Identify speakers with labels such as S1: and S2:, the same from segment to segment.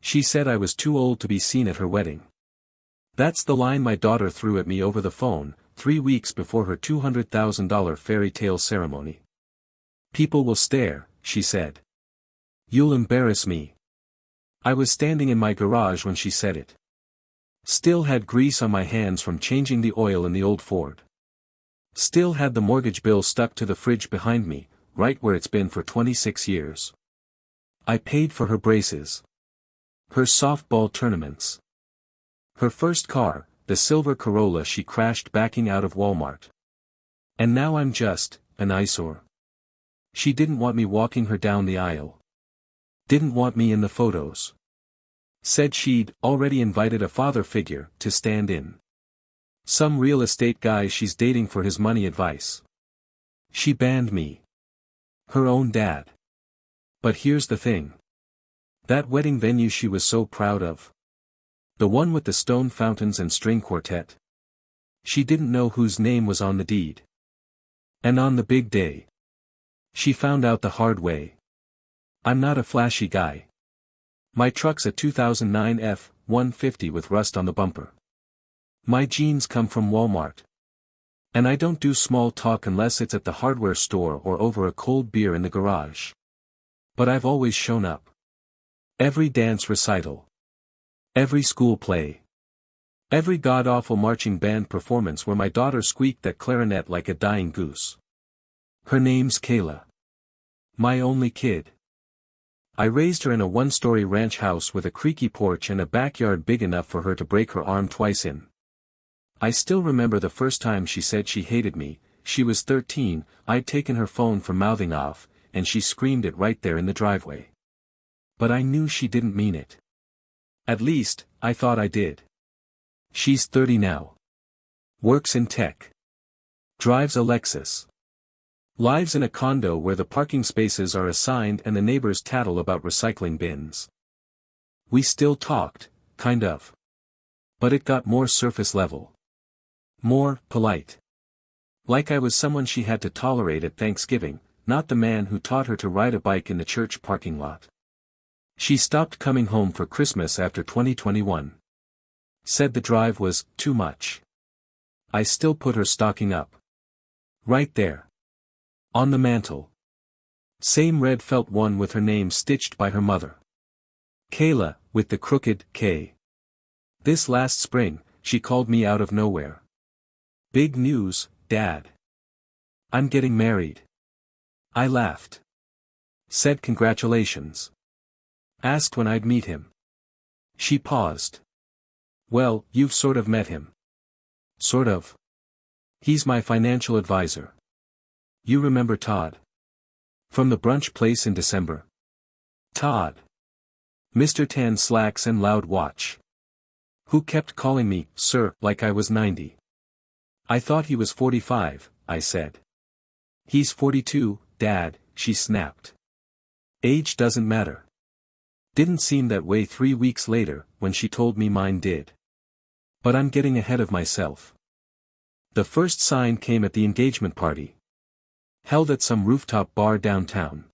S1: She said I was too old to be seen at her wedding. That's the line my daughter threw at me over the phone, 3 weeks before her $200,000 fairy tale ceremony. People will stare, she said. You'll embarrass me. I was standing in my garage when she said it. Still had grease on my hands from changing the oil in the old Ford. Still had the mortgage bill stuck to the fridge behind me, right where it's been for 26 years. I paid for her braces. Her softball tournaments. Her first car, the silver Corolla she crashed backing out of Walmart. And now I'm just an eyesore. She didn't want me walking her down the aisle. Didn't want me in the photos. Said she'd already invited a father figure to stand in. Some real estate guy she's dating for his money advice. She banned me. Her own dad. But here's the thing. That wedding venue she was so proud of. The one with the stone fountains and string quartet. She didn't know whose name was on the deed. And on the big day. She found out the hard way. I'm not a flashy guy. My truck's a 2009 F-150 with rust on the bumper. My jeans come from Walmart. And I don't do small talk unless it's at the hardware store or over a cold beer in the garage. But I've always shown up. Every dance recital. Every school play. Every god-awful marching band performance where my daughter squeaked that clarinet like a dying goose. Her name's Kayla. My only kid. I raised her in a one-story ranch house with a creaky porch and a backyard big enough for her to break her arm twice in. I still remember the first time she said she hated me. She was 13, I'd taken her phone from mouthing off, and she screamed it right there in the driveway. But I knew she didn't mean it. At least, I thought I did. She's 30 now. Works in tech. Drives a Lexus. Lives in a condo where the parking spaces are assigned and the neighbors tattle about recycling bins. We still talked, kind of. But it got more surface level. More polite. Like I was someone she had to tolerate at Thanksgiving, not the man who taught her to ride a bike in the church parking lot. She stopped coming home for Christmas after 2021. Said the drive was too much. I still put her stocking up. Right there. On the mantle. Same red felt one with her name stitched by her mother. Kayla, with the crooked K. This last spring, she called me out of nowhere. Big news, Dad. I'm getting married. I laughed. Said congratulations. Asked when I'd meet him. She paused. Well, you've sort of met him. Sort of. He's my financial advisor. You remember Todd? From the brunch place in December. Todd. Mr. Tan slacks and loud watch. Who kept calling me, sir, like I was 90. I thought he was 45, I said. He's 42, Dad, she snapped. Age doesn't matter. Didn't seem that way 3 weeks later, when she told me mine did. But I'm getting ahead of myself. The first sign came at the engagement party. Held at some rooftop bar downtown.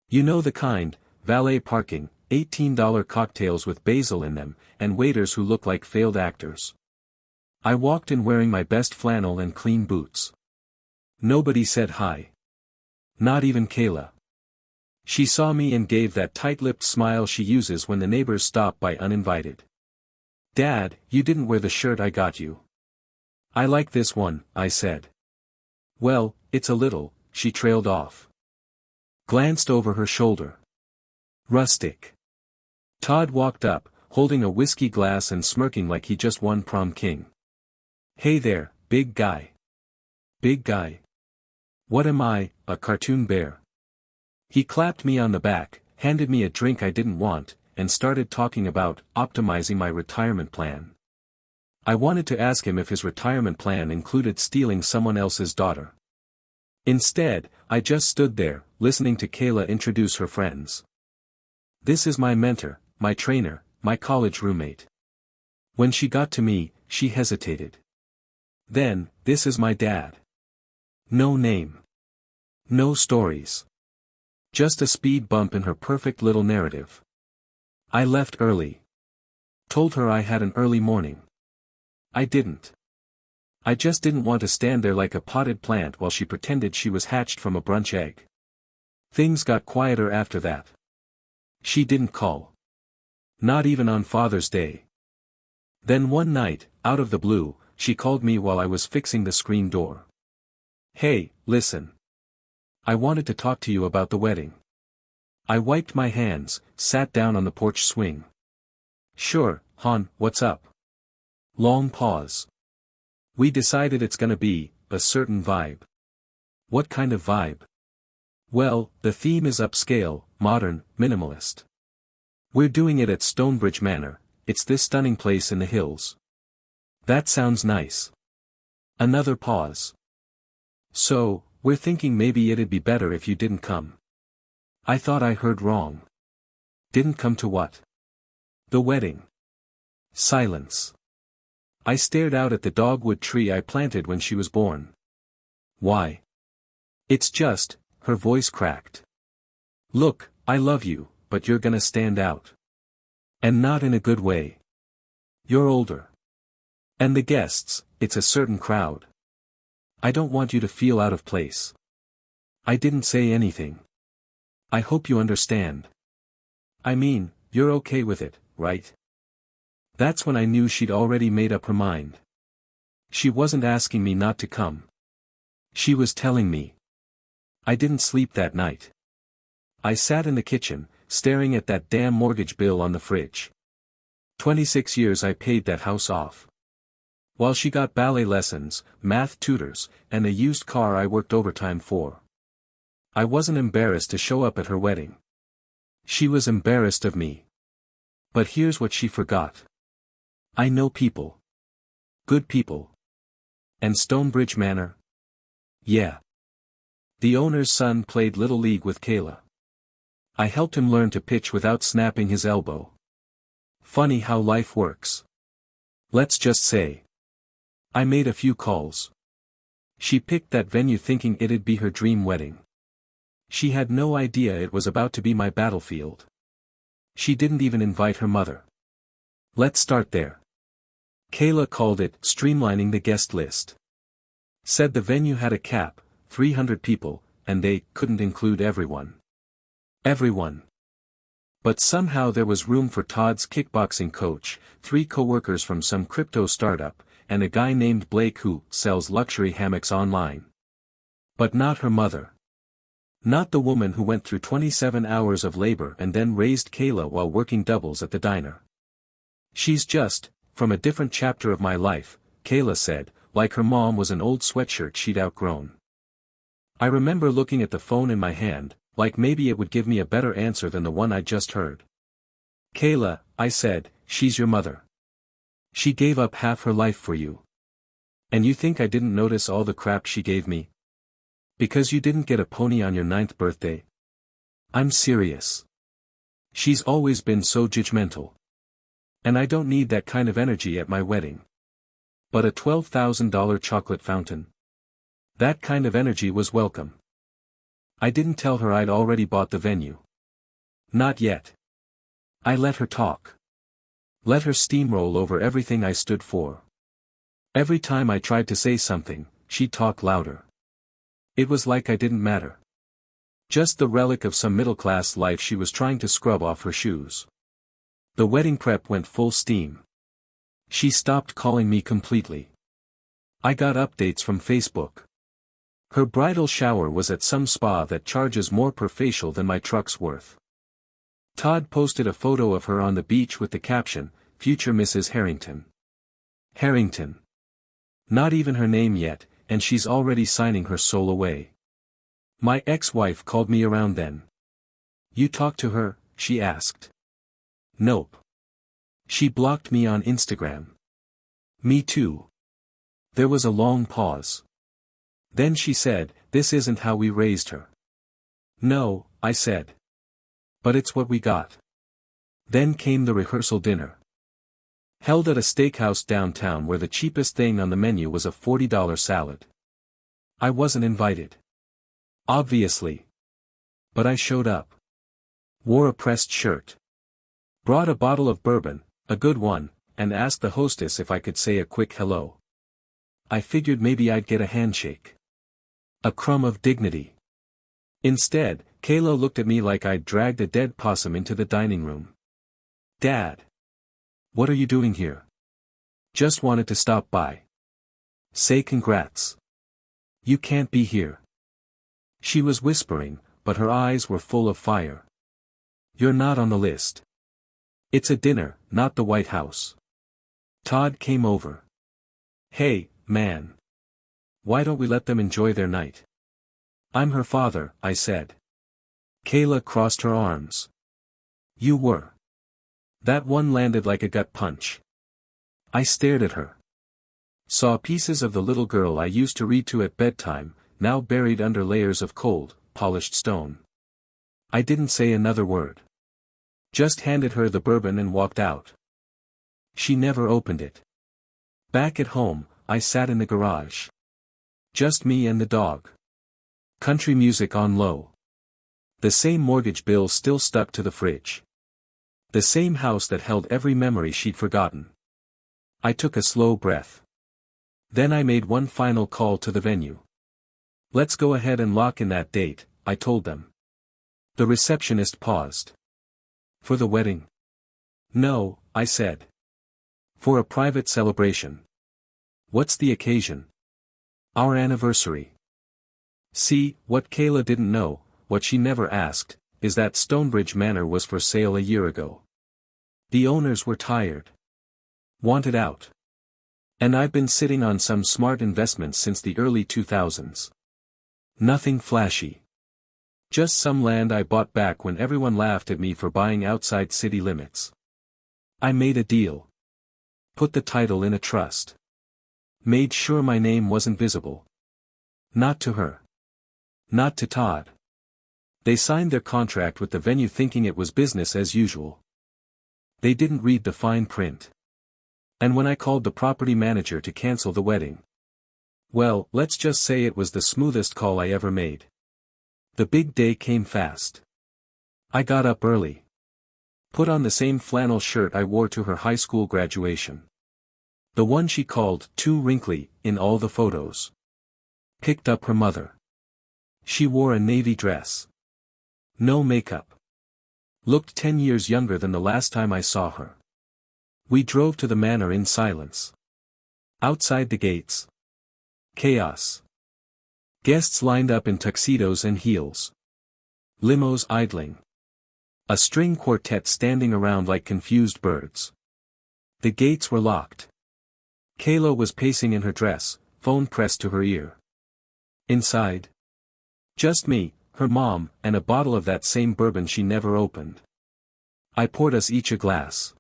S1: You know the kind, valet parking, $18 cocktails with basil in them, and waiters who look like failed actors. I walked in wearing my best flannel and clean boots. Nobody said hi. Not even Kayla. She saw me and gave that tight-lipped smile she uses when the neighbors stop by uninvited. Dad, you didn't wear the shirt I got you. I like this one, I said. Well, it's a little, she trailed off. Glanced over her shoulder. Rustic. Todd walked up, holding a whiskey glass and smirking like he just won prom king. Hey there, big guy. Big guy. What am I, a cartoon bear? He clapped me on the back, handed me a drink I didn't want, and started talking about optimizing my retirement plan. I wanted to ask him if his retirement plan included stealing someone else's daughter. Instead, I just stood there, listening to Kayla introduce her friends. This is my mentor, my trainer, my college roommate. When she got to me, she hesitated. Then, this is my dad. No name. No stories. Just a speed bump in her perfect little narrative. I left early. Told her I had an early morning. I didn't. I just didn't want to stand there like a potted plant while she pretended she was hatched from a brunch egg. Things got quieter after that. She didn't call. Not even on Father's Day. Then one night, out of the blue, she called me while I was fixing the screen door. Hey, listen. I wanted to talk to you about the wedding. I wiped my hands, sat down on the porch swing. Sure, hon, what's up? Long pause. We decided it's gonna be a certain vibe. What kind of vibe? Well, the theme is upscale, modern, minimalist. We're doing it at Stonebridge Manor. It's this stunning place in the hills. That sounds nice. Another pause. So, we're thinking maybe it'd be better if you didn't come. I thought I heard wrong. Didn't come to what? The wedding. Silence. I stared out at the dogwood tree I planted when she was born. Why? It's just, her voice cracked. Look, I love you, but you're gonna stand out. And not in a good way. You're older. And the guests, it's a certain crowd. I don't want you to feel out of place. I didn't say anything. I hope you understand. I mean, you're okay with it, right? That's when I knew she'd already made up her mind. She wasn't asking me not to come. She was telling me. I didn't sleep that night. I sat in the kitchen, staring at that damn mortgage bill on the fridge. 26 years I paid that house off. While she got ballet lessons, math tutors, and a used car I worked overtime for. I wasn't embarrassed to show up at her wedding. She was embarrassed of me. But here's what she forgot. I know people. Good people. And Stonebridge Manor? Yeah. The owner's son played Little League with Kayla. I helped him learn to pitch without snapping his elbow. Funny how life works. Let's just say. I made a few calls. She picked that venue thinking it'd be her dream wedding. She had no idea it was about to be my battlefield. She didn't even invite her mother. Let's start there. Kayla called it streamlining the guest list. Said the venue had a cap, 300 people, and they couldn't include everyone. Everyone. But somehow there was room for Todd's kickboxing coach, 3 coworkers from some crypto startup, and a guy named Blake who sells luxury hammocks online. But not her mother. Not the woman who went through 27 hours of labor and then raised Kayla while working doubles at the diner. She's just, from a different chapter of my life, Kayla said, like her mom was an old sweatshirt she'd outgrown. I remember looking at the phone in my hand, like maybe it would give me a better answer than the one I just heard. Kayla, I said, she's your mother. She gave up half her life for you. And you think I didn't notice all the crap she gave me? Because you didn't get a pony on your 9th birthday? I'm serious. She's always been so judgmental. And I don't need that kind of energy at my wedding. But a $12,000 chocolate fountain? That kind of energy was welcome. I didn't tell her I'd already bought the venue. Not yet. I let her talk. Let her steamroll over everything I stood for. Every time I tried to say something, she'd talk louder. It was like I didn't matter. Just the relic of some middle-class life she was trying to scrub off her shoes. The wedding prep went full steam. She stopped calling me completely. I got updates from Facebook. Her bridal shower was at some spa that charges more per facial than my truck's worth. Todd posted a photo of her on the beach with the caption, "Future Mrs. Harrington." Harrington. Not even her name yet, and she's already signing her soul away. My ex-wife called me around then. You talked to her? She asked. Nope. She blocked me on Instagram. Me too. There was a long pause. Then she said, "This isn't how we raised her." No, I said. But it's what we got. Then came the rehearsal dinner. Held at a steakhouse downtown where the cheapest thing on the menu was a $40 salad. I wasn't invited. Obviously. But I showed up. Wore a pressed shirt. Brought a bottle of bourbon, a good one, and asked the hostess if I could say a quick hello. I figured maybe I'd get a handshake. A crumb of dignity. Instead, Kayla looked at me like I'd dragged a dead possum into the dining room. "Dad. What are you doing here?" "Just wanted to stop by. Say congrats. You can't be here." She was whispering, but her eyes were full of fire. "You're not on the list. It's a dinner, not the White House." Todd came over. "Hey, man. Why don't we let them enjoy their night?" "I'm her father," I said. Kayla crossed her arms. "You were." That one landed like a gut punch. I stared at her. Saw pieces of the little girl I used to read to at bedtime, now buried under layers of cold, polished stone. I didn't say another word. Just handed her the bourbon and walked out. She never opened it. Back at home, I sat in the garage. Just me and the dog. Country music on low. The same mortgage bill still stuck to the fridge. The same house that held every memory she'd forgotten. I took a slow breath. Then I made one final call to the venue. "Let's go ahead and lock in that date," I told them. The receptionist paused. "For the wedding?" "No," I said. "For a private celebration." "What's the occasion?" "Our anniversary." See, what Kayla didn't know, what she never asked, is that Stonebridge Manor was for sale a year ago. The owners were tired. Wanted out. And I've been sitting on some smart investments since the early 2000s. Nothing flashy. Just some land I bought back when everyone laughed at me for buying outside city limits. I made a deal. Put the title in a trust. Made sure my name wasn't visible. Not to her. Not to Todd. They signed their contract with the venue thinking it was business as usual. They didn't read the fine print. And when I called the property manager to cancel the wedding, well, let's just say it was the smoothest call I ever made. The big day came fast. I got up early. Put on the same flannel shirt I wore to her high school graduation. The one she called too wrinkly in all the photos. Picked up her mother. She wore a navy dress. No makeup. Looked 10 years younger than the last time I saw her. We drove to the manor in silence. Outside the gates. Chaos. Guests lined up in tuxedos and heels. Limos idling. A string quartet standing around like confused birds. The gates were locked. Kayla was pacing in her dress, phone pressed to her ear. Inside. Just me, her mom, and a bottle of that same bourbon she never opened. I poured us each a glass.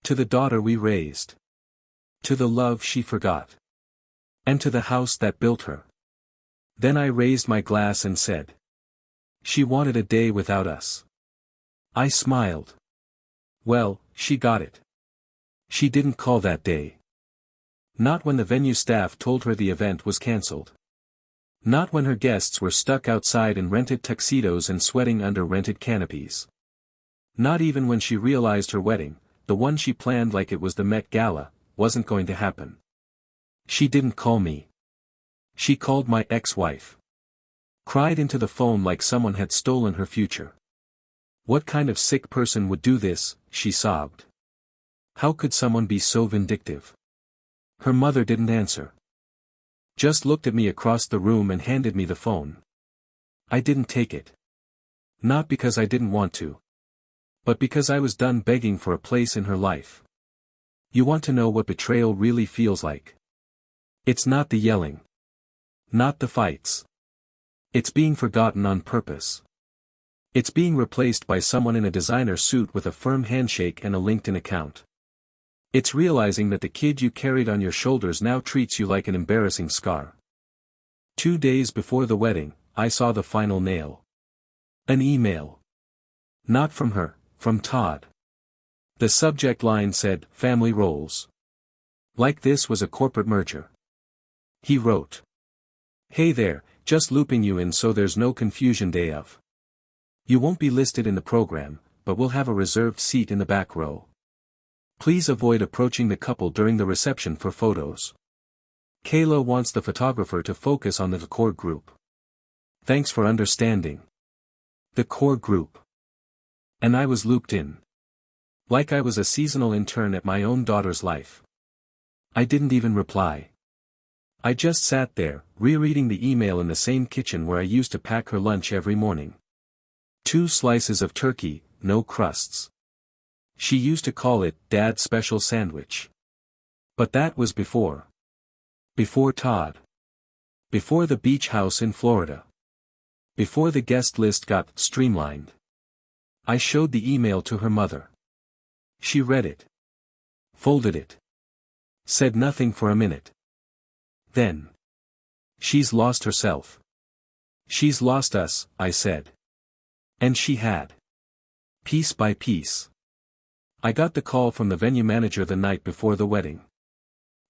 S1: To the daughter we raised. To the love she forgot. And to the house that built her. Then I raised my glass and said. She wanted a day without us. I smiled. Well, she got it. She didn't call that day. Not when the venue staff told her the event was cancelled. Not when her guests were stuck outside in rented tuxedos and sweating under rented canopies. Not even when she realized her wedding, the one she planned like it was the Met Gala, wasn't going to happen. She didn't call me. She called my ex-wife. Cried into the phone like someone had stolen her future. What kind of sick person would do this, she sobbed. How could someone be so vindictive? Her mother didn't answer. Just looked at me across the room and handed me the phone. I didn't take it. Not because I didn't want to. But because I was done begging for a place in her life. You want to know what betrayal really feels like? It's not the yelling. Not the fights. It's being forgotten on purpose. It's being replaced by someone in a designer suit with a firm handshake and a LinkedIn account. It's realizing that the kid you carried on your shoulders now treats you like an embarrassing scar. 2 days before the wedding, I saw the final nail. An email. Not from her, from Todd. The subject line said, "Family roles." Like this was a corporate merger. He wrote. "Hey there, just looping you in so there's no confusion day of. You won't be listed in the program, but we'll have a reserved seat in the back row. Please avoid approaching the couple during the reception for photos. Kayla wants the photographer to focus on the core group. Thanks for understanding. The core group. And I was looped in. Like I was a seasonal intern at my own daughter's life. I didn't even reply. I just sat there, rereading the email in the same kitchen where I used to pack her lunch every morning. 2 slices of turkey, no crusts. She used to call it Dad's special sandwich. But that was before. Before Todd. Before the beach house in Florida. Before the guest list got streamlined. I showed the email to her mother. She read it. Folded it. Said nothing for a minute. Then. She's lost herself. She's lost us, I said. And she had. Piece by piece. I got the call from the venue manager the night before the wedding.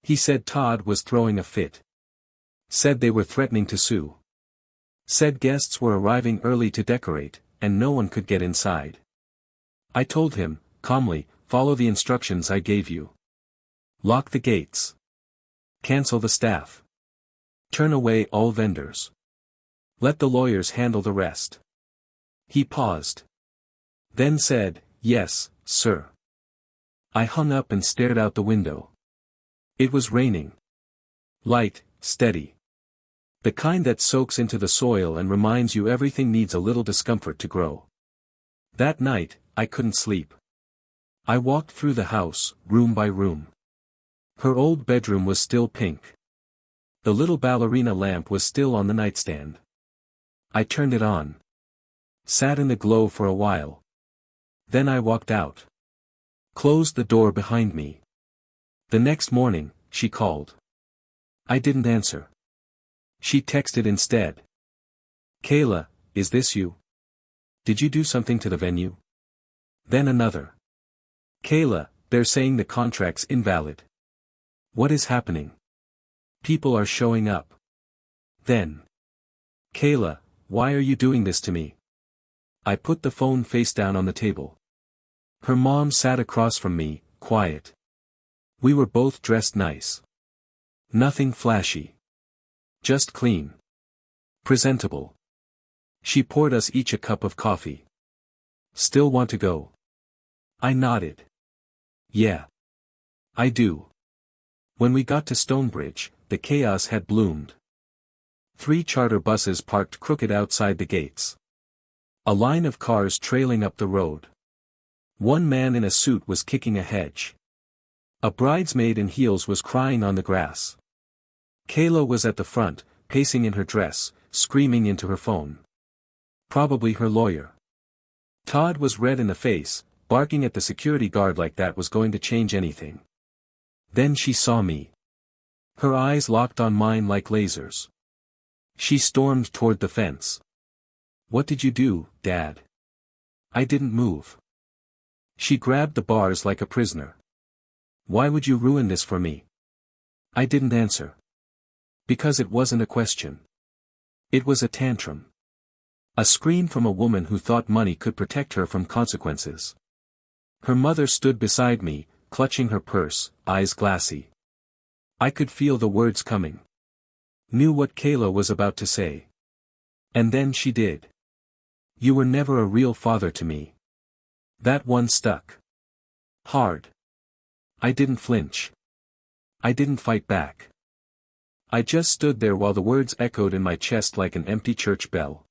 S1: He said Todd was throwing a fit. Said they were threatening to sue. Said guests were arriving early to decorate, and no one could get inside. I told him, calmly, follow the instructions I gave you. Lock the gates. Cancel the staff. Turn away all vendors. Let the lawyers handle the rest. He paused. Then said, yes, sir. I hung up and stared out the window. It was raining. Light, steady. The kind that soaks into the soil and reminds you everything needs a little discomfort to grow. That night, I couldn't sleep. I walked through the house, room by room. Her old bedroom was still pink. The little ballerina lamp was still on the nightstand. I turned it on. Sat in the glow for a while. Then I walked out. Closed the door behind me. The next morning, she called. I didn't answer. She texted instead. Kayla, is this you? Did you do something to the venue? Then another. Kayla, they're saying the contract's invalid. What is happening? People are showing up. Then. Kayla, why are you doing this to me? I put the phone face down on the table. Her mom sat across from me, quiet. We were both dressed nice. Nothing flashy. Just clean. Presentable. She poured us each a cup of coffee. Still want to go? I nodded. Yeah. I do. When we got to Stonebridge, the chaos had bloomed. 3 charter buses parked crooked outside the gates. A line of cars trailing up the road. One man in a suit was kicking a hedge. A bridesmaid in heels was crying on the grass. Kayla was at the front, pacing in her dress, screaming into her phone. Probably her lawyer. Todd was red in the face, barking at the security guard like that was going to change anything. Then she saw me. Her eyes locked on mine like lasers. She stormed toward the fence. What did you do, Dad? I didn't move. She grabbed the bars like a prisoner. Why would you ruin this for me? I didn't answer. Because it wasn't a question. It was a tantrum. A scream from a woman who thought money could protect her from consequences. Her mother stood beside me, clutching her purse, eyes glassy. I could feel the words coming. Knew what Kayla was about to say. And then she did. You were never a real father to me. That one stuck. Hard. I didn't flinch. I didn't fight back. I just stood there while the words echoed in my chest like an empty church bell.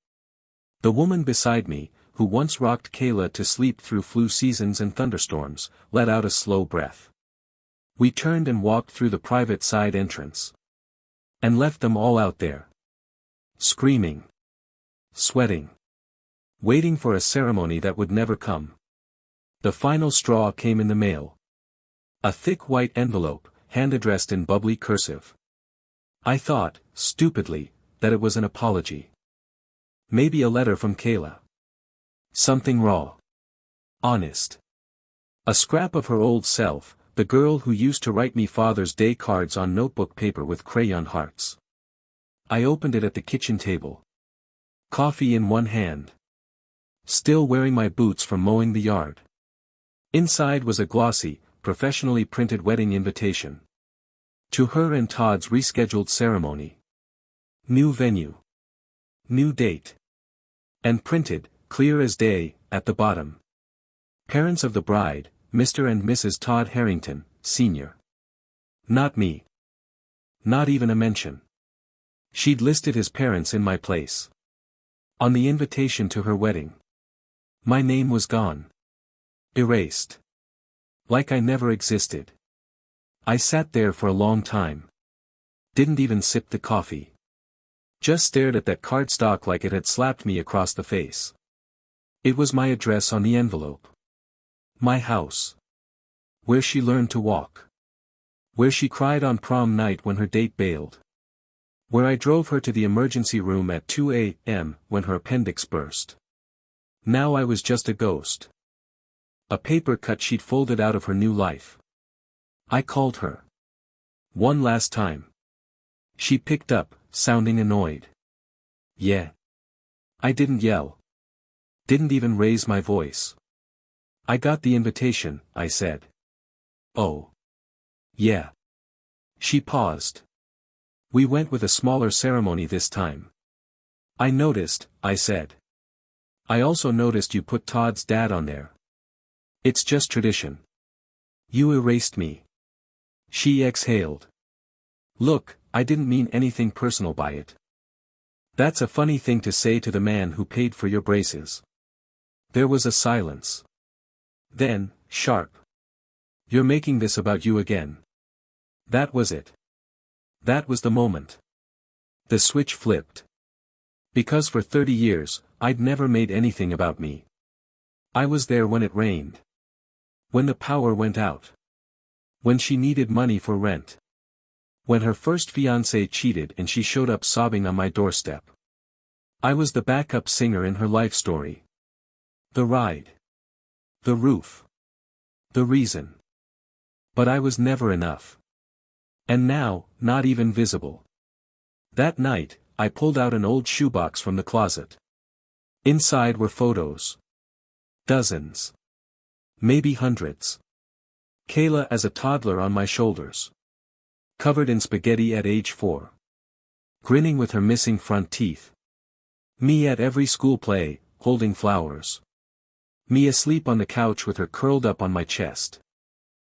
S1: The woman beside me, who once rocked Kayla to sleep through flu seasons and thunderstorms, let out a slow breath. We turned and walked through the private side entrance. And left them all out there. Screaming. Sweating. Waiting for a ceremony that would never come. The final straw came in the mail. A thick white envelope, hand-addressed in bubbly cursive. I thought, stupidly, that it was an apology. Maybe a letter from Kayla. Something raw. Honest. A scrap of her old self, the girl who used to write me Father's Day cards on notebook paper with crayon hearts. I opened it at the kitchen table. Coffee in one hand. Still wearing my boots from mowing the yard. Inside was a glossy, professionally printed wedding invitation. To her and Todd's rescheduled ceremony. New venue. New date. And printed, clear as day, at the bottom. Parents of the bride, Mr. and Mrs. Todd Harrington, Sr. Not me. Not even a mention. She'd listed his parents in my place. On the invitation to her wedding. My name was gone. Erased. Like I never existed. I sat there for a long time. Didn't even sip the coffee. Just stared at that cardstock like it had slapped me across the face. It was my address on the envelope. My house. Where she learned to walk. Where she cried on prom night when her date bailed. Where I drove her to the emergency room at 2 a.m. when her appendix burst. Now I was just a ghost. A paper cut she'd folded out of her new life. I called her. One last time. She picked up, sounding annoyed. Yeah. I didn't yell. Didn't even raise my voice. I got the invitation, I said. Oh. Yeah. She paused. We went with a smaller ceremony this time. I noticed, I said. I also noticed you put Todd's dad on there. It's just tradition. You erased me. She exhaled. Look, I didn't mean anything personal by it. That's a funny thing to say to the man who paid for your braces. There was a silence. Then, sharp. You're making this about you again. That was it. That was the moment. The switch flipped. Because for 30 years, I'd never made anything about me. I was there when it rained. When the power went out. When she needed money for rent. When her first fiancé cheated and she showed up sobbing on my doorstep. I was the backup singer in her life story. The ride. The roof. The reason. But I was never enough. And now, not even visible. That night, I pulled out an old shoebox from the closet. Inside were photos. Dozens. Maybe hundreds. Kayla as a toddler on my shoulders. Covered in spaghetti at age 4. Grinning with her missing front teeth. Me at every school play, holding flowers. Me asleep on the couch with her curled up on my chest.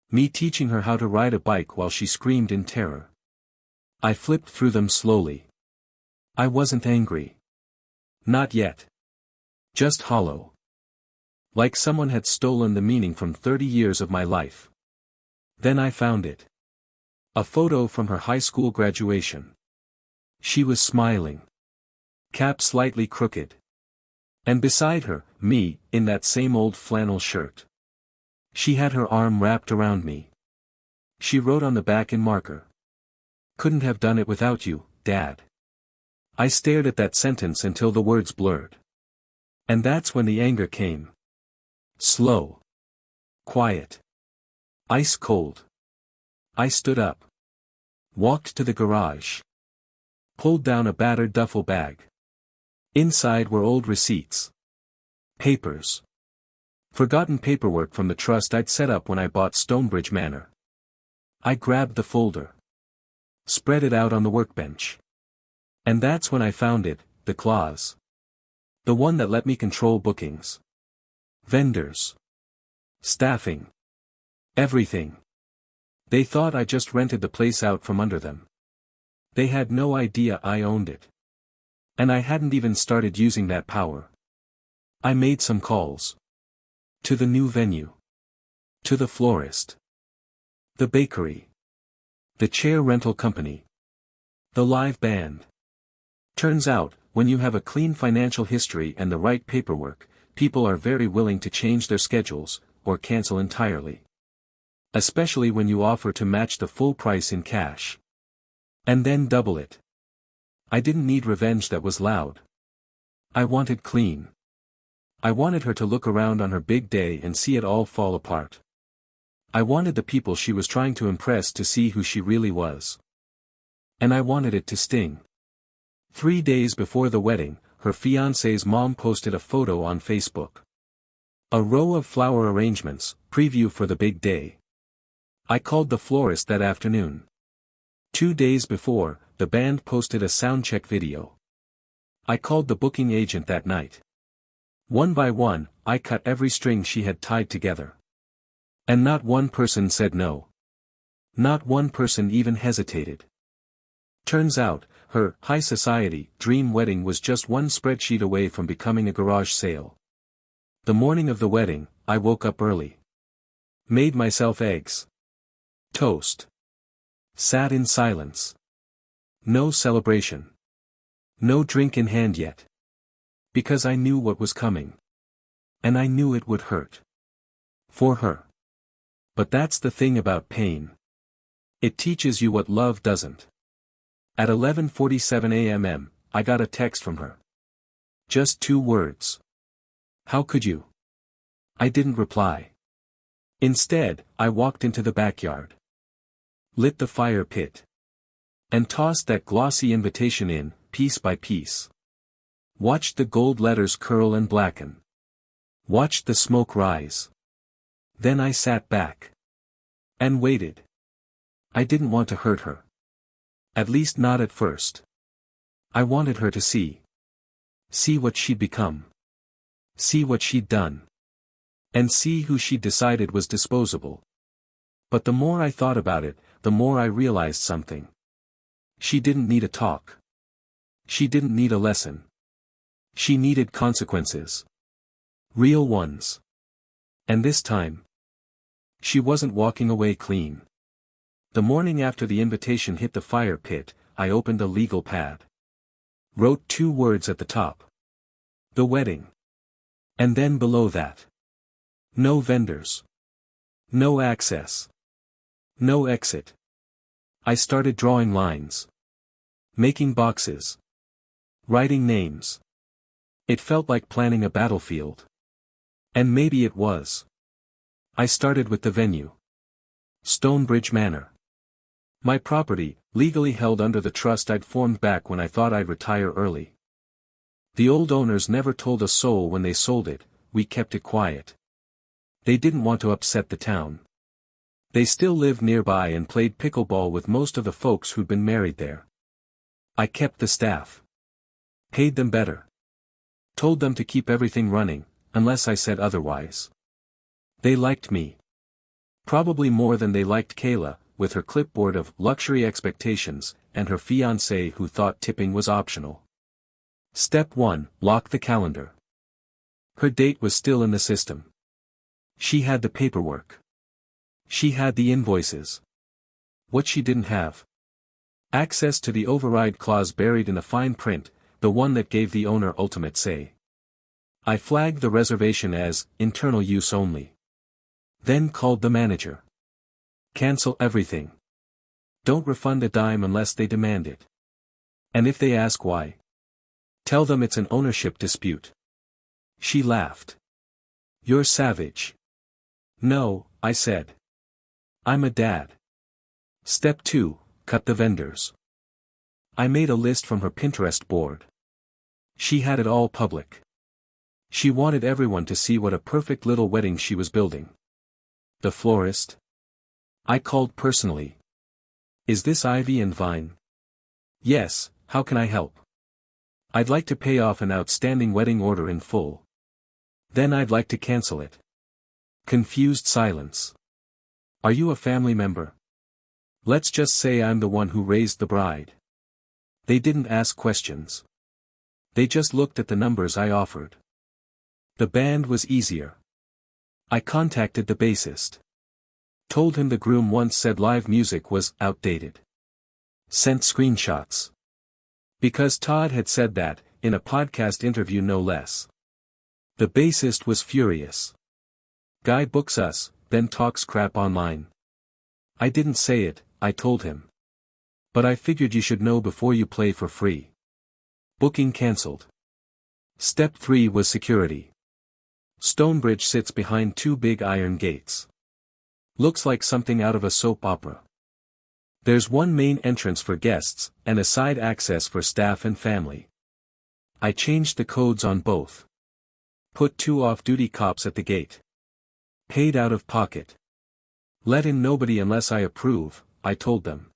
S1: Me teaching her how to ride a bike while she screamed in terror. I flipped through them slowly. I wasn't angry. Not yet. Just hollow. Like someone had stolen the meaning from 30 years of my life. Then I found it. A photo from her high school graduation. She was smiling. Cap slightly crooked. And beside her, me, in that same old flannel shirt. She had her arm wrapped around me. She wrote on the back in marker. Couldn't have done it without you, Dad. I stared at that sentence until the words blurred. And that's when the anger came. Slow. Quiet. Ice cold. I stood up. Walked to the garage. Pulled down a battered duffel bag. Inside were old receipts. Papers. Forgotten paperwork from the trust I'd set up when I bought Stonebridge Manor. I grabbed the folder. Spread it out on the workbench. And that's when I found it, the clause. The one that let me control bookings. Vendors. Staffing. Everything. They thought I just rented the place out from under them. They had no idea I owned it. And I hadn't even started using that power. I made some calls. To the new venue. To the florist. The bakery. The chair rental company. The live band. Turns out, when you have a clean financial history and the right paperwork, people are very willing to change their schedules, or cancel entirely. Especially when you offer to match the full price in cash. And then double it. I didn't need revenge that was loud. I wanted clean. I wanted her to look around on her big day and see it all fall apart. I wanted the people she was trying to impress to see who she really was. And I wanted it to sting. 3 days before the wedding, her fiancé's mom posted a photo on Facebook. A row of flower arrangements, preview for the big day. I called the florist that afternoon. 2 days before, the band posted a soundcheck video. I called the booking agent that night. One by one, I cut every string she had tied together. And not one person said no. Not one person even hesitated. Turns out, her high society dream wedding was just one spreadsheet away from becoming a garage sale. The morning of the wedding, I woke up early. Made myself eggs. Toast. Sat in silence. No celebration. No drink in hand yet. Because I knew what was coming. And I knew it would hurt. For her. But that's the thing about pain. It teaches you what love doesn't. At 11:47 a.m., I got a text from her. Just 2 words. How could you? I didn't reply. Instead, I walked into the backyard. Lit the fire pit. And tossed that glossy invitation in, piece by piece. Watched the gold letters curl and blacken. Watched the smoke rise. Then I sat back. And waited. I didn't want to hurt her. At least not at first. I wanted her to see. See what she'd become. See what she'd done. And see who she'd decided was disposable. But the more I thought about it, the more I realized something. She didn't need a talk. She didn't need a lesson. She needed consequences. Real ones. And this time, she wasn't walking away clean. The morning after the invitation hit the fire pit, I opened a legal pad. Wrote 2 words at the top. The wedding. And then below that. No vendors. No access. No exit. I started drawing lines. Making boxes. Writing names. It felt like planning a battlefield. And maybe it was. I started with the venue. Stonebridge Manor. My property, legally held under the trust I'd formed back when I thought I'd retire early. The old owners never told a soul when they sold it, we kept it quiet. They didn't want to upset the town. They still lived nearby and played pickleball with most of the folks who'd been married there. I kept the staff. Paid them better. Told them to keep everything running, unless I said otherwise. They liked me. Probably more than they liked Kayla, with her clipboard of luxury expectations, and her fiancé who thought tipping was optional. Step 1, lock the calendar. Her date was still in the system. She had the paperwork. She had the invoices. What she didn't have? Access to the override clause buried in a fine print, the one that gave the owner ultimate say. I flagged the reservation as internal use only. Then called the manager. Cancel everything. Don't refund a dime unless they demand it. And if they ask why, tell them it's an ownership dispute. She laughed. You're savage. No, I said. I'm a dad. Step 2, cut the vendors. I made a list from her Pinterest board. She had it all public. She wanted everyone to see what a perfect little wedding she was building. The florist? I called personally. Is this Ivy and Vine? Yes, how can I help? I'd like to pay off an outstanding wedding order in full. Then I'd like to cancel it. Confused silence. Are you a family member? Let's just say I'm the one who raised the bride. They didn't ask questions. They just looked at the numbers I offered. The band was easier. I contacted the bassist. Told him the groom once said live music was outdated. Sent screenshots. Because Todd had said that, in a podcast interview no less. The bassist was furious. Guy books us, then talks crap online. I didn't say it, I told him. But I figured you should know before you play for free. Booking cancelled. Step 3 was security. Stonebridge sits behind 2 big iron gates. Looks like something out of a soap opera. There's one main entrance for guests, and a side access for staff and family. I changed the codes on both. Put 2 off-duty cops at the gate. Paid out of pocket. Let in nobody unless I approve, I told them.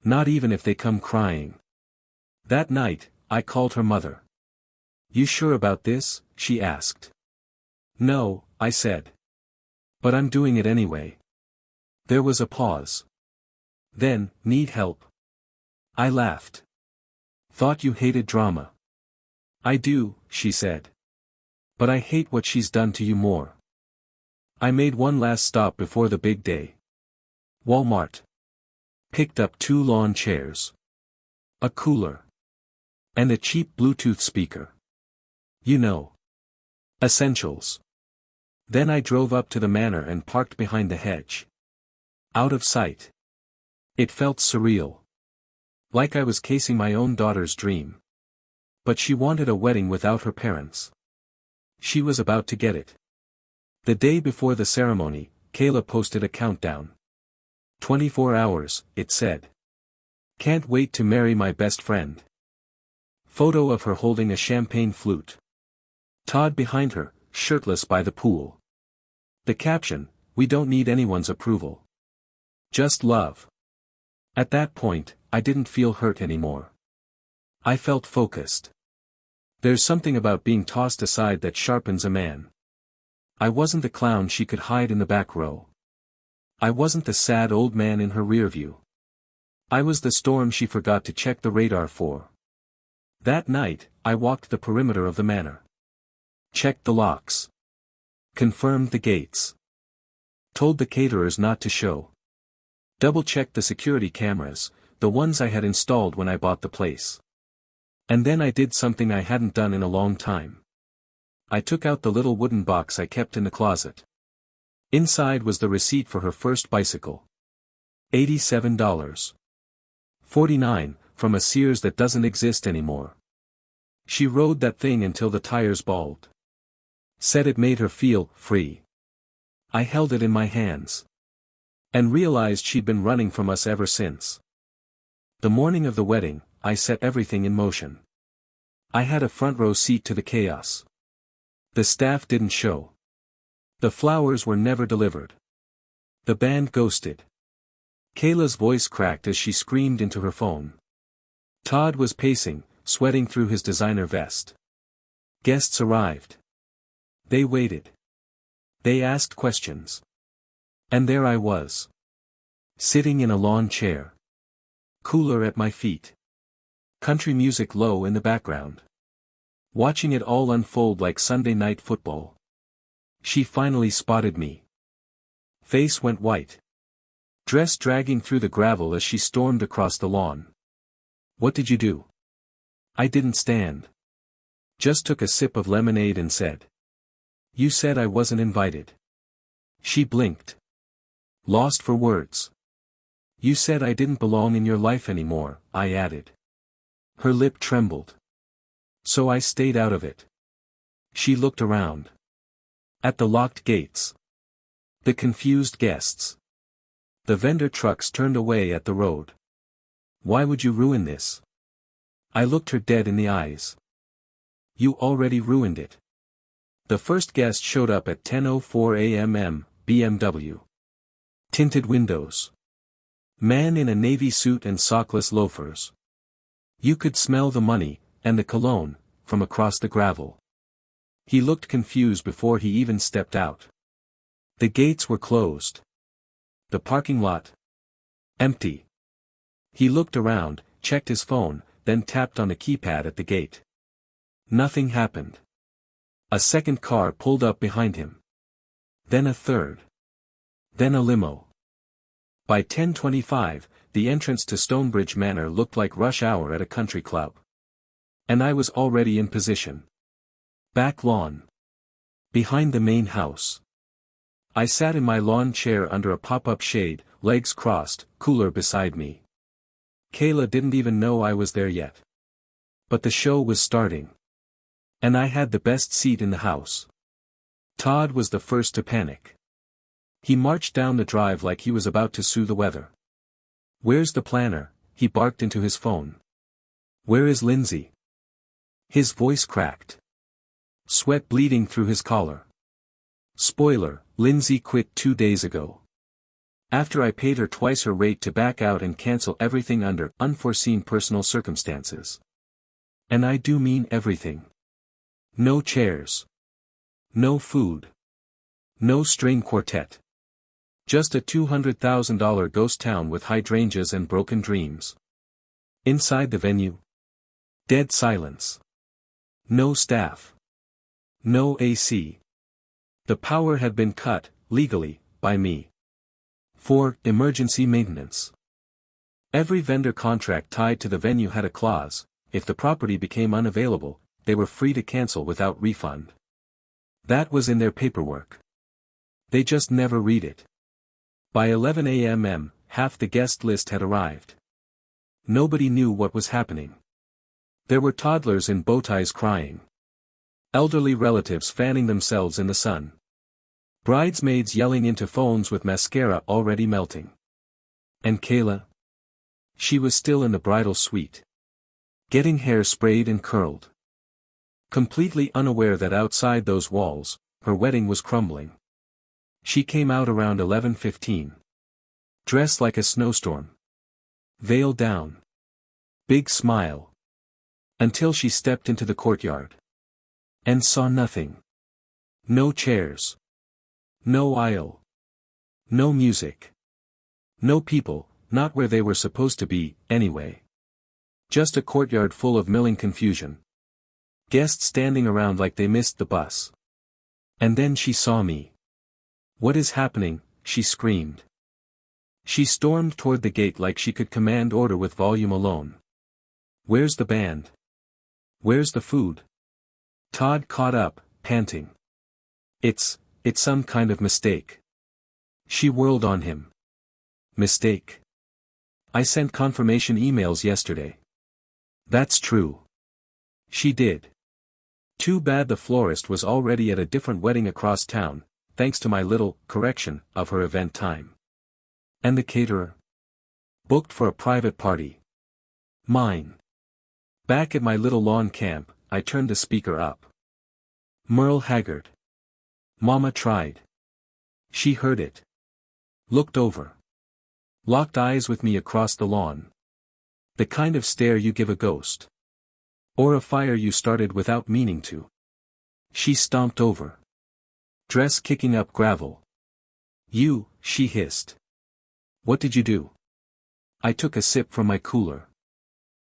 S1: Not even if they come crying. That night, I called her mother. You sure about this? She asked. No, I said. But I'm doing it anyway. There was a pause. Then, need help? I laughed. Thought you hated drama. I do, she said. But I hate what she's done to you more. I made one last stop before the big day. Walmart. Picked up 2 lawn chairs. A cooler. And a cheap Bluetooth speaker. You know. Essentials. Then I drove up to the manor and parked behind the hedge. Out of sight. It felt surreal. Like I was casing my own daughter's dream. But she wanted a wedding without her parents. She was about to get it. The day before the ceremony, Kayla posted a countdown. 24 hours, it said. Can't wait to marry my best friend. Photo of her holding a champagne flute. Todd behind her, shirtless by the pool. The caption, we don't need anyone's approval. Just love. At that point, I didn't feel hurt anymore. I felt focused. There's something about being tossed aside that sharpens a man. I wasn't the clown she could hide in the back row. I wasn't the sad old man in her rear view. I was the storm she forgot to check the radar for. That night, I walked the perimeter of the manor. Checked the locks. Confirmed the gates. Told the caterers not to show. Double-checked the security cameras, the ones I had installed when I bought the place. And then I did something I hadn't done in a long time. I took out the little wooden box I kept in the closet. Inside was the receipt for her first bicycle. $87. $49, from a Sears that doesn't exist anymore. She rode that thing until the tires balled. Said it made her feel free. I held it in my hands. And realized she'd been running from us ever since. The morning of the wedding, I set everything in motion. I had a front row seat to the chaos. The staff didn't show. The flowers were never delivered. The band ghosted. Kayla's voice cracked as she screamed into her phone. Todd was pacing, sweating through his designer vest. Guests arrived. They waited. They asked questions. And there I was. Sitting in a lawn chair. Cooler at my feet. Country music low in the background. Watching it all unfold like Sunday night football. She finally spotted me. Face went white. Dress dragging through the gravel as she stormed across the lawn. What did you do? I didn't stand. Just took a sip of lemonade and said. You said I wasn't invited. She blinked. Lost for words. You said I didn't belong in your life anymore, I added. Her lip trembled. So I stayed out of it. She looked around. At the locked gates. The confused guests. The vendor trucks turned away at the road. Why would you ruin this? I looked her dead in the eyes. You already ruined it. The first guest showed up at 10:04 a.m. BMW. Tinted windows. Man in a navy suit and sockless loafers. You could smell the money, and the cologne, from across the gravel. He looked confused before he even stepped out. The gates were closed. The parking lot? Empty. He looked around, checked his phone, then tapped on the keypad at the gate. Nothing happened. A second car pulled up behind him. Then a third. Then a limo. By 10:25, the entrance to Stonebridge Manor looked like rush hour at a country club. And I was already in position. Back lawn. Behind the main house. I sat in my lawn chair under a pop-up shade, legs crossed, cooler beside me. Kayla didn't even know I was there yet. But the show was starting. And I had the best seat in the house. Todd was the first to panic. He marched down the drive like he was about to sue the weather. Where's the planner? He barked into his phone. Where is Lindsay? His voice cracked. Sweat bleeding through his collar. Spoiler, Lindsay quit 2 days ago. After I paid her twice her rate to back out and cancel everything under unforeseen personal circumstances. And I do mean everything. No chairs. No food. No string quartet. Just a $200,000 ghost town with hydrangeas and broken dreams. Inside the venue. Dead silence. No staff. No AC. The power had been cut, legally, by me. For emergency maintenance. Every vendor contract tied to the venue had a clause: if the property became unavailable, they were free to cancel without refund. That was in their paperwork. They just never read it. By 11 a.m., half the guest list had arrived. Nobody knew what was happening. There were toddlers in bow ties crying. Elderly relatives fanning themselves in the sun. Bridesmaids yelling into phones with mascara already melting. And Kayla? She was still in the bridal suite. Getting hair sprayed and curled. Completely unaware that outside those walls, her wedding was crumbling. She came out around 11:15. Dressed like a snowstorm. Veil down. Big smile. Until she stepped into the courtyard. And saw nothing. No chairs. No aisle. No music. No people, not where they were supposed to be, anyway. Just a courtyard full of milling confusion. Guests standing around like they missed the bus. And then she saw me. "What is happening?" she screamed. She stormed toward the gate like she could command order with volume alone. "Where's the band? Where's the food?" Todd caught up, panting. It's some kind of mistake." She whirled on him. "Mistake? I sent confirmation emails yesterday." "That's true." She did. Too bad the florist was already at a different wedding across town, thanks to my little correction of her event time. "And the caterer?" "Booked for a private party. Mine." Back at my little lawn camp, I turned the speaker up. Merle Haggard. "Mama tried." She heard it. Looked over. Locked eyes with me across the lawn. The kind of stare you give a ghost. Or a fire you started without meaning to. She stomped over. Dress kicking up gravel. "You," she hissed. "What did you do?" I took a sip from my cooler.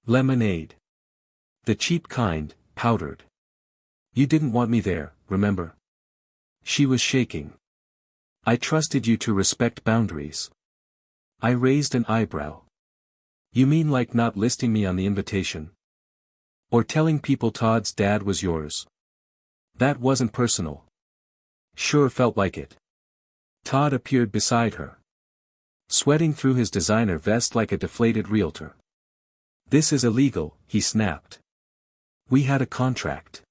S1: Lemonade. The cheap kind, powdered. "You didn't want me there, remember?" She was shaking. "I trusted you to respect boundaries." I raised an eyebrow. "You mean like not listing me on the invitation? Or telling people Todd's dad was yours?" "That wasn't personal." "Sure felt like it." Todd appeared beside her. Sweating through his designer vest like a deflated realtor. "This is illegal," he snapped. "We had a contract."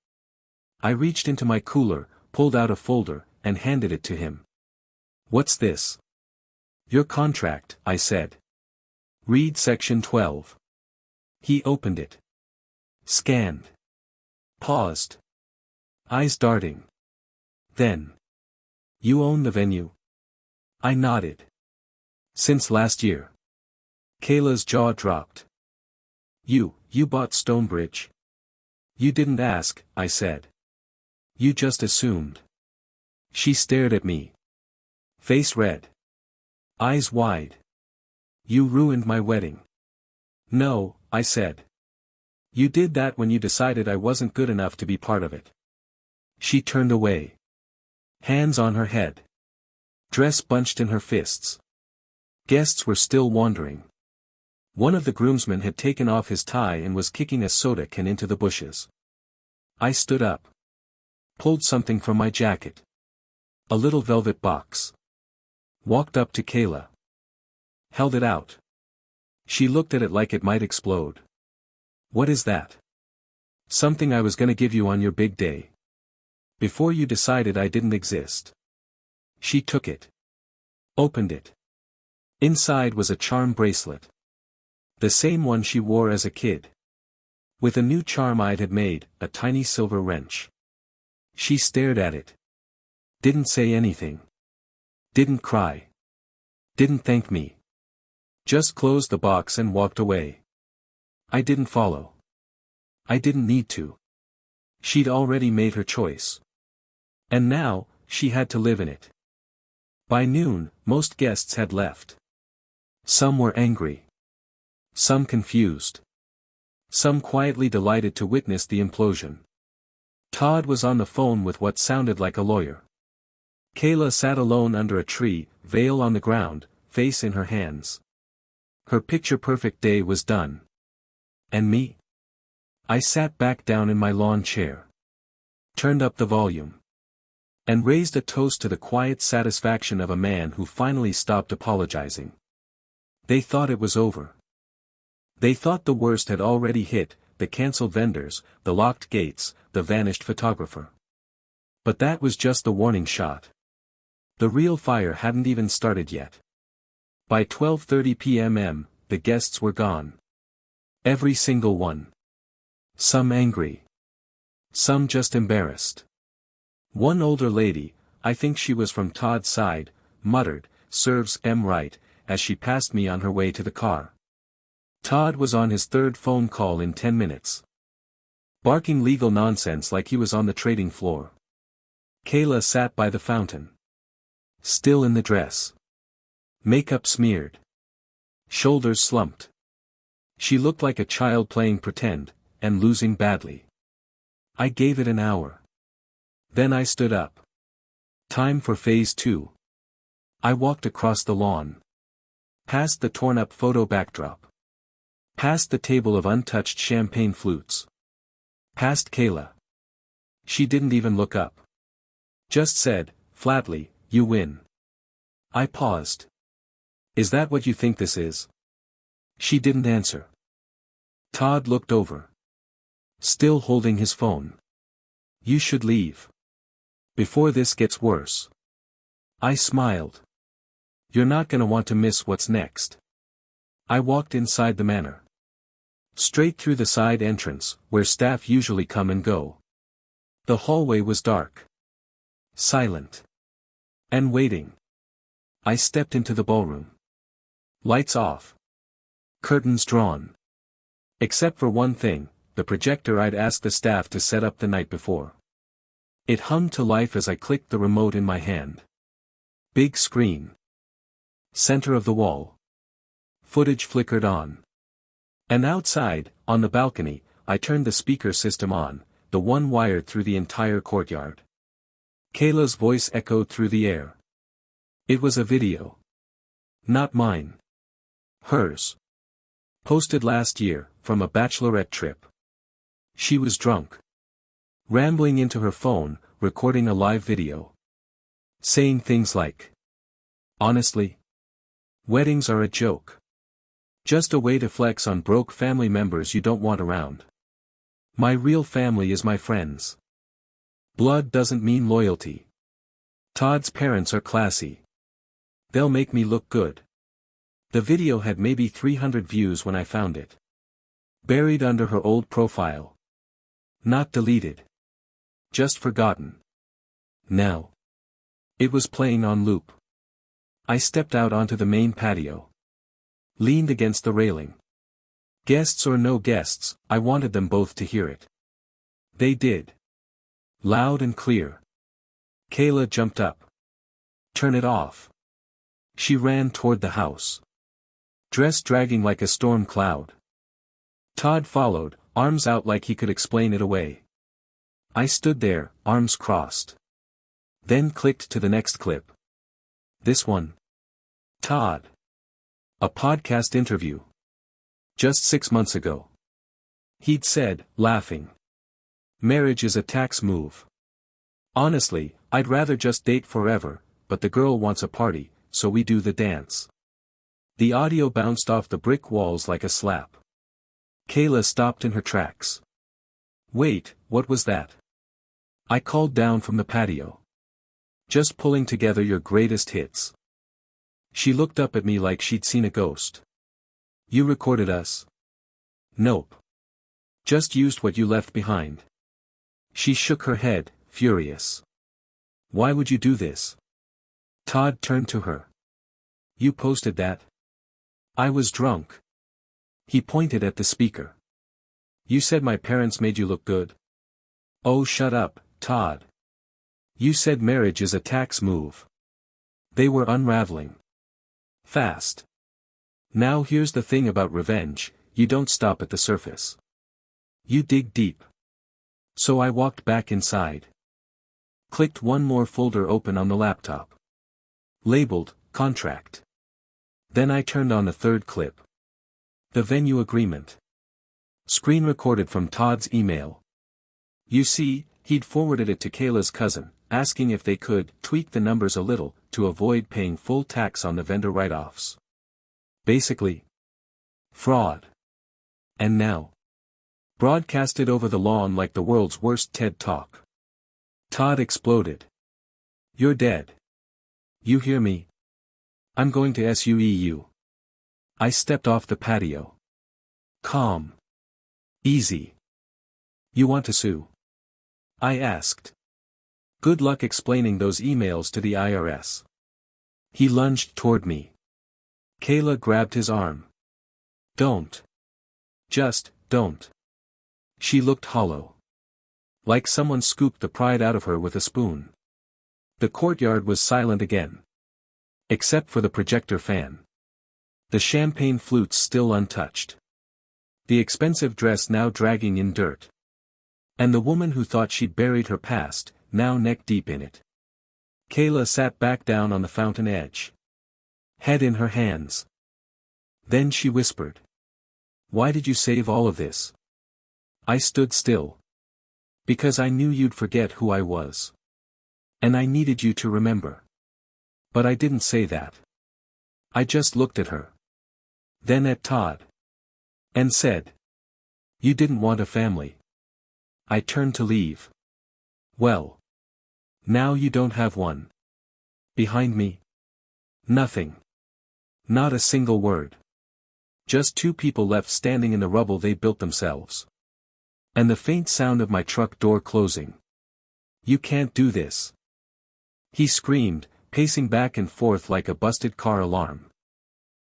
S1: I reached into my cooler, pulled out a folder, and handed it to him. "What's this?" "Your contract," I said. "Read section 12. He opened it. Scanned. Paused. Eyes darting. Then. "You own the venue?" I nodded. "Since last year." Kayla's jaw dropped. You bought Stonebridge?" "You didn't ask," I said. "You just assumed." She stared at me. Face red. Eyes wide. "You ruined my wedding." "No," I said. "You did that when you decided I wasn't good enough to be part of it." She turned away. Hands on her head. Dress bunched in her fists. Guests were still wandering. One of the groomsmen had taken off his tie and was kicking a soda can into the bushes. I stood up. Pulled something from my jacket. A little velvet box. Walked up to Kayla. Held it out. She looked at it like it might explode. "What is that?" "Something I was gonna give you on your big day. Before you decided I didn't exist." She took it. Opened it. Inside was a charm bracelet. The same one she wore as a kid. With a new charm I'd had made, a tiny silver wrench. She stared at it. Didn't say anything. Didn't cry. Didn't thank me. Just closed the box and walked away. I didn't follow. I didn't need to. She'd already made her choice. And now, she had to live in it. By noon, most guests had left. Some were angry. Some confused. Some quietly delighted to witness the implosion. Todd was on the phone with what sounded like a lawyer. Kayla sat alone under a tree, veil on the ground, face in her hands. Her picture-perfect day was done. And me? I sat back down in my lawn chair. Turned up the volume. And raised a toast to the quiet satisfaction of a man who finally stopped apologizing. They thought it was over. They thought the worst had already hit, the cancelled vendors, the locked gates, the vanished photographer. But that was just the warning shot. The real fire hadn't even started yet. By 12:30 p.m. the guests were gone. Every single one. Some angry. Some just embarrassed. One older lady, I think she was from Todd's side, muttered, "Serves em right," as she passed me on her way to the car. Todd was on his third phone call in 10 minutes. Barking legal nonsense like he was on the trading floor. Kayla sat by the fountain. Still in the dress. Makeup smeared. Shoulders slumped. She looked like a child playing pretend, and losing badly. I gave it an hour. Then I stood up. Time for phase 2. I walked across the lawn. Past the torn-up photo backdrop. Past the table of untouched champagne flutes. Past Kayla. She didn't even look up. Just said, flatly, "You win." I paused. "Is that what you think this is?" She didn't answer. Todd looked over. Still holding his phone. "You should leave. Before this gets worse." I smiled. "You're not gonna want to miss what's next." I walked inside the manor. Straight through the side entrance, where staff usually come and go. The hallway was dark. Silent. And waiting. I stepped into the ballroom. Lights off. Curtains drawn. Except for one thing, the projector I'd asked the staff to set up the night before. It hummed to life as I clicked the remote in my hand. Big screen. Center of the wall. Footage flickered on. And outside, on the balcony, I turned the speaker system on, the one wired through the entire courtyard. Kayla's voice echoed through the air. It was a video. Not mine. Hers. Posted last year, from a bachelorette trip. She was drunk. Rambling into her phone, recording a live video. Saying things like, "Honestly? Weddings are a joke. Just a way to flex on broke family members you don't want around. My real family is my friends. Blood doesn't mean loyalty. Todd's parents are classy. They'll make me look good." The video had maybe 300 views when I found it. Buried under her old profile. Not deleted. Just forgotten. Now. It was playing on loop. I stepped out onto the main patio. Leaned against the railing. Guests or no guests, I wanted them both to hear it. They did. Loud and clear. Kayla jumped up. "Turn it off." She ran toward the house. Dress dragging like a storm cloud. Todd followed, arms out like he could explain it away. I stood there, arms crossed. Then clicked to the next clip. This one. Todd. A podcast interview. Just 6 months ago. He'd said, laughing. "Marriage is a tax move. Honestly, I'd rather just date forever, but the girl wants a party, so we do the dance." The audio bounced off the brick walls like a slap. Kayla stopped in her tracks. "Wait, what was that?" I called down from the patio. "Just pulling together your greatest hits." She looked up at me like she'd seen a ghost. "You recorded us?" "Nope. Just used what you left behind. She shook her head, furious. Why would you do this? Todd turned to her. You posted that? I was drunk. He pointed at the speaker. You said my parents made you look good. Oh, shut up, Todd. You said marriage is a tax move. They were unraveling fast. Now here's the thing about revenge, you don't stop at the surface. You dig deep. So I walked back inside. Clicked one more folder open on the laptop. Labeled, contract. Then I turned on a third clip. The venue agreement. Screen recorded from Todd's email. You see, he'd forwarded it to Kayla's cousin, asking if they could tweak the numbers a little, to avoid paying full tax on the vendor write-offs. Basically, fraud. And now, broadcasted over the lawn like the world's worst TED Talk. Todd exploded. You're dead. You hear me? I'm going to sue you. I stepped off the patio. Calm. Easy. You want to sue? I asked. Good luck explaining those emails to the IRS. He lunged toward me. Kayla grabbed his arm. Don't. Just, don't. She looked hollow. Like someone scooped the pride out of her with a spoon. The courtyard was silent again. Except for the projector fan. The champagne flutes still untouched. The expensive dress now dragging in dirt. And the woman who thought she'd buried her past, now neck-deep in it. Kayla sat back down on the fountain edge. Head in her hands. Then she whispered. Why did you save all of this? I stood still. Because I knew you'd forget who I was. And I needed you to remember. But I didn't say that. I just looked at her. Then at Todd. And said. You didn't want a family. I turned to leave. Well. Now you don't have one. Behind me? Nothing. Not a single word. Just two people left standing in the rubble they built themselves. And the faint sound of my truck door closing. You can't do this. He screamed, pacing back and forth like a busted car alarm.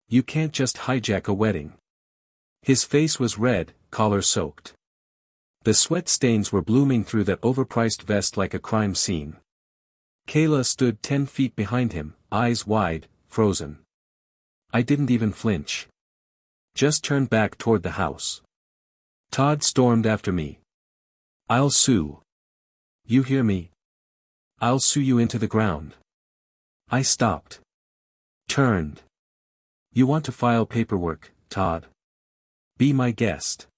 S1: You can't just hijack a wedding. His face was red, collar soaked. The sweat stains were blooming through that overpriced vest like a crime scene. Kayla stood 10 feet behind him, eyes wide, frozen. I didn't even flinch. Just turned back toward the house. Todd stormed after me. I'll sue. You hear me? I'll sue you into the ground. I stopped. Turned. You want to file paperwork, Todd? Be my guest.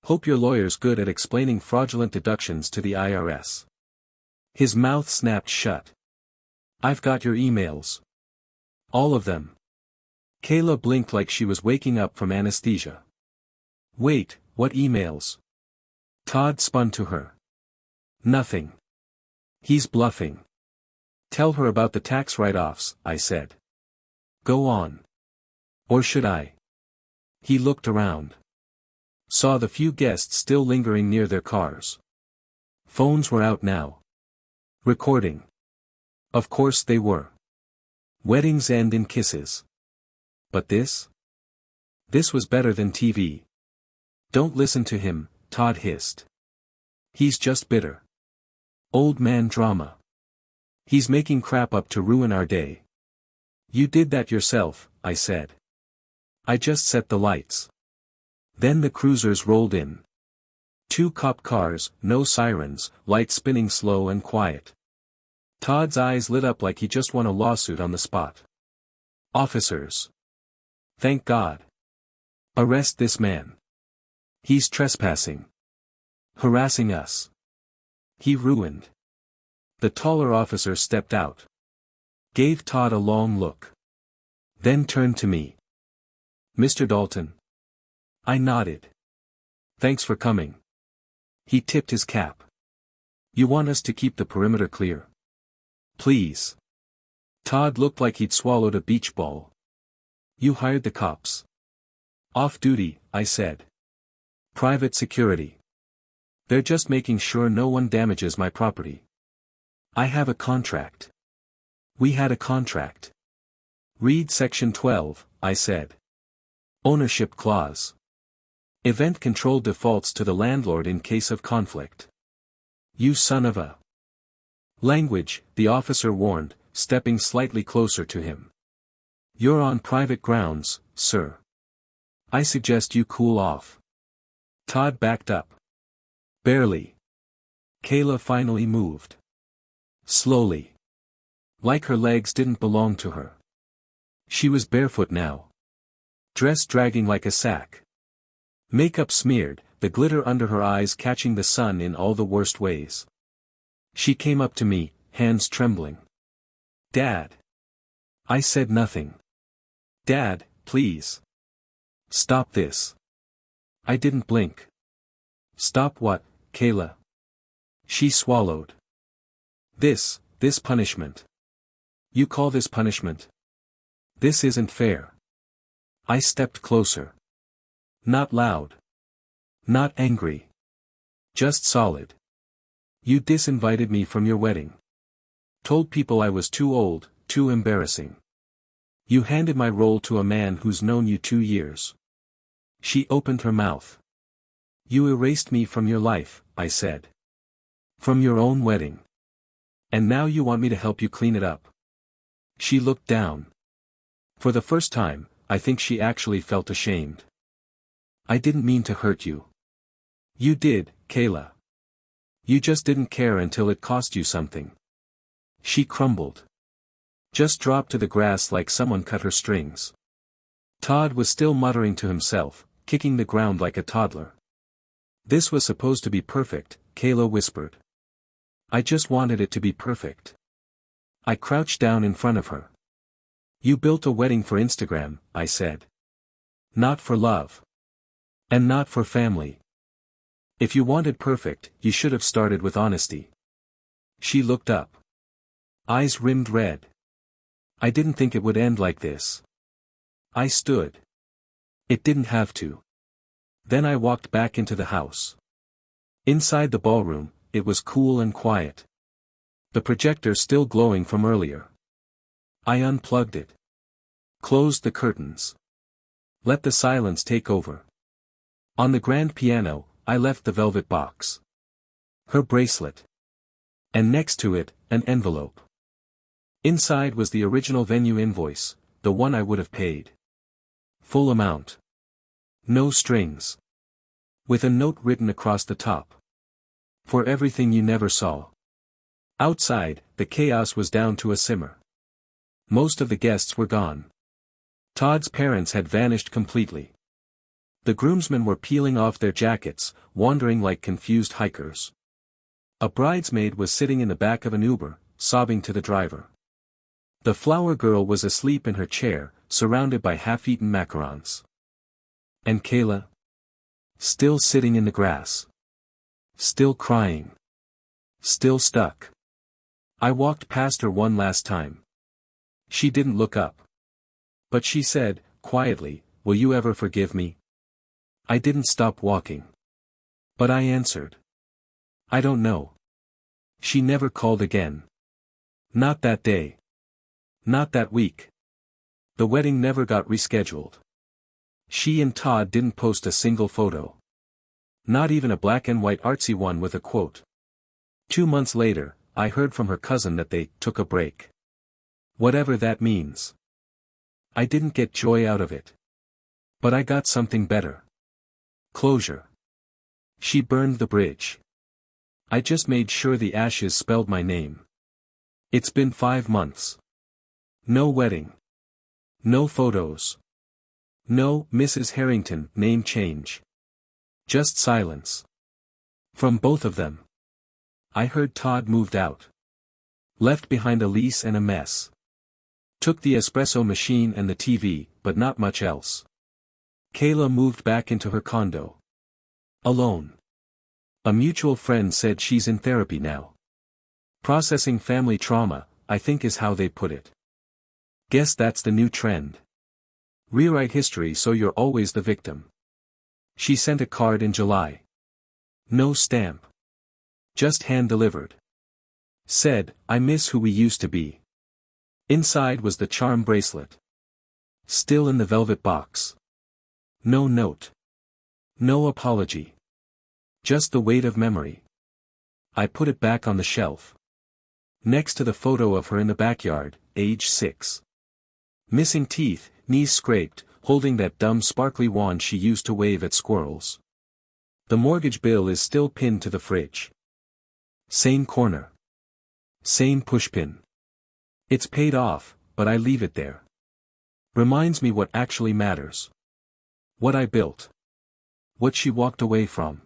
S1: Hope your lawyer's good at explaining fraudulent deductions to the IRS. His mouth snapped shut. I've got your emails. All of them. Kayla blinked like she was waking up from anesthesia. Wait, what emails? Todd spun to her. Nothing. He's bluffing. Tell her about the tax write-offs, I said. Go on. Or should I? He looked around. Saw the few guests still lingering near their cars. Phones were out now. Recording. Of course they were. Weddings end in kisses. But this? This was better than TV. Don't listen to him, Todd hissed. He's just bitter. Old man drama. He's making crap up to ruin our day. You did that yourself, I said. I just set the lights. Then the cruisers rolled in. 2 cop cars, no sirens, lights spinning slow and quiet. Todd's eyes lit up like he just won a lawsuit on the spot. Officers. Thank God. Arrest this man. He's trespassing. Harassing us. He ruined. The taller officer stepped out. Gave Todd a long look. Then turned to me. Mr. Dalton. I nodded. Thanks for coming. He tipped his cap. You want us to keep the perimeter clear? Please. Todd looked like he'd swallowed a beach ball. You hired the cops. Off duty, I said. Private security. They're just making sure no one damages my property. I have a contract. We had a contract. Read Section 12, I said. Ownership clause. Event control defaults to the landlord in case of conflict. You son of a. Language, the officer warned, stepping slightly closer to him. You're on private grounds, sir. I suggest you cool off. Todd backed up. Barely. Kayla finally moved. Slowly. Like her legs didn't belong to her. She was barefoot now. Dress dragging like a sack. Makeup smeared, the glitter under her eyes catching the sun in all the worst ways. She came up to me, hands trembling. Dad. I said nothing. Dad, please. Stop this. I didn't blink. Stop what, Kayla? She swallowed. This punishment. You call this punishment? This isn't fair. I stepped closer. Not loud. Not angry. Just solid. You disinvited me from your wedding. Told people I was too old, too embarrassing. You handed my role to a man who's known you 2 years. She opened her mouth. You erased me from your life, I said. From your own wedding. And now you want me to help you clean it up. She looked down. For the first time, I think she actually felt ashamed. I didn't mean to hurt you. You did, Kayla. You just didn't care until it cost you something. She crumbled. Just dropped to the grass like someone cut her strings. Todd was still muttering to himself, kicking the ground like a toddler. This was supposed to be perfect, Kayla whispered. I just wanted it to be perfect. I crouched down in front of her. You built a wedding for Instagram, I said. Not for love. And not for family. If you wanted perfect, you should have started with honesty. She looked up. Eyes rimmed red. I didn't think it would end like this. I stood. It didn't have to. Then I walked back into the house. Inside the ballroom, it was cool and quiet. The projector still glowing from earlier. I unplugged it. Closed the curtains. Let the silence take over. On the grand piano, I left the velvet box. Her bracelet. And next to it, an envelope. Inside was the original venue invoice, the one I would have paid. Full amount. No strings. With a note written across the top. For everything you never saw. Outside, the chaos was down to a simmer. Most of the guests were gone. Todd's parents had vanished completely. The groomsmen were peeling off their jackets, wandering like confused hikers. A bridesmaid was sitting in the back of an Uber, sobbing to the driver. The flower girl was asleep in her chair, surrounded by half-eaten macarons. And Kayla? Still sitting in the grass. Still crying. Still stuck. I walked past her one last time. She didn't look up. But she said, quietly, will you ever forgive me? I didn't stop walking. But I answered. I don't know. She never called again. Not that day. Not that week. The wedding never got rescheduled. She and Todd didn't post a single photo. Not even a black and white artsy one with a quote. 2 months later, I heard from her cousin that they took a break. Whatever that means. I didn't get joy out of it. But I got something better. Closure. She burned the bridge. I just made sure the ashes spelled my name. It's been 5 months. No wedding. No photos. No Mrs. Harrington name change. Just silence. From both of them. I heard Todd moved out. Left behind a lease and a mess. Took the espresso machine and the TV, but not much else. Kayla moved back into her condo. Alone. A mutual friend said she's in therapy now. Processing family trauma, I think is how they put it. Guess that's the new trend. Rewrite history so you're always the victim. She sent a card in July. No stamp. Just hand-delivered. Said, "I miss who we used to be." Inside was the charm bracelet. Still in the velvet box. No note. No apology. Just the weight of memory. I put it back on the shelf. Next to the photo of her in the backyard, age 6. Missing teeth, knees scraped, holding that dumb sparkly wand she used to wave at squirrels. The mortgage bill is still pinned to the fridge. Same corner. Same pushpin. It's paid off, but I leave it there. Reminds me what actually matters. What I built. What she walked away from.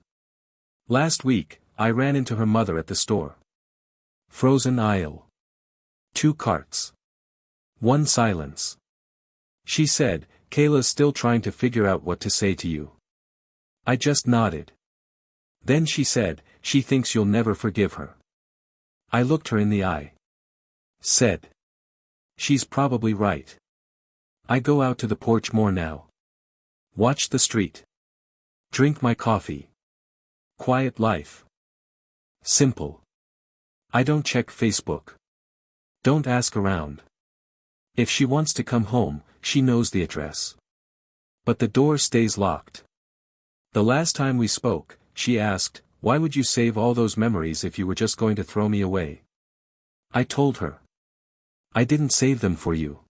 S1: Last week, I ran into her mother at the store. Frozen aisle. 2 carts. 1 silence. She said, "Kayla's still trying to figure out what to say to you." I just nodded. Then she said, "She thinks you'll never forgive her." I looked her in the eye. Said. "She's probably right." I go out to the porch more now. Watch the street. Drink my coffee. Quiet life. Simple. I don't check Facebook. Don't ask around. If she wants to come home, she knows the address. But the door stays locked. The last time we spoke, she asked, "Why would you save all those memories if you were just going to throw me away?" I told her. "I didn't save them for you.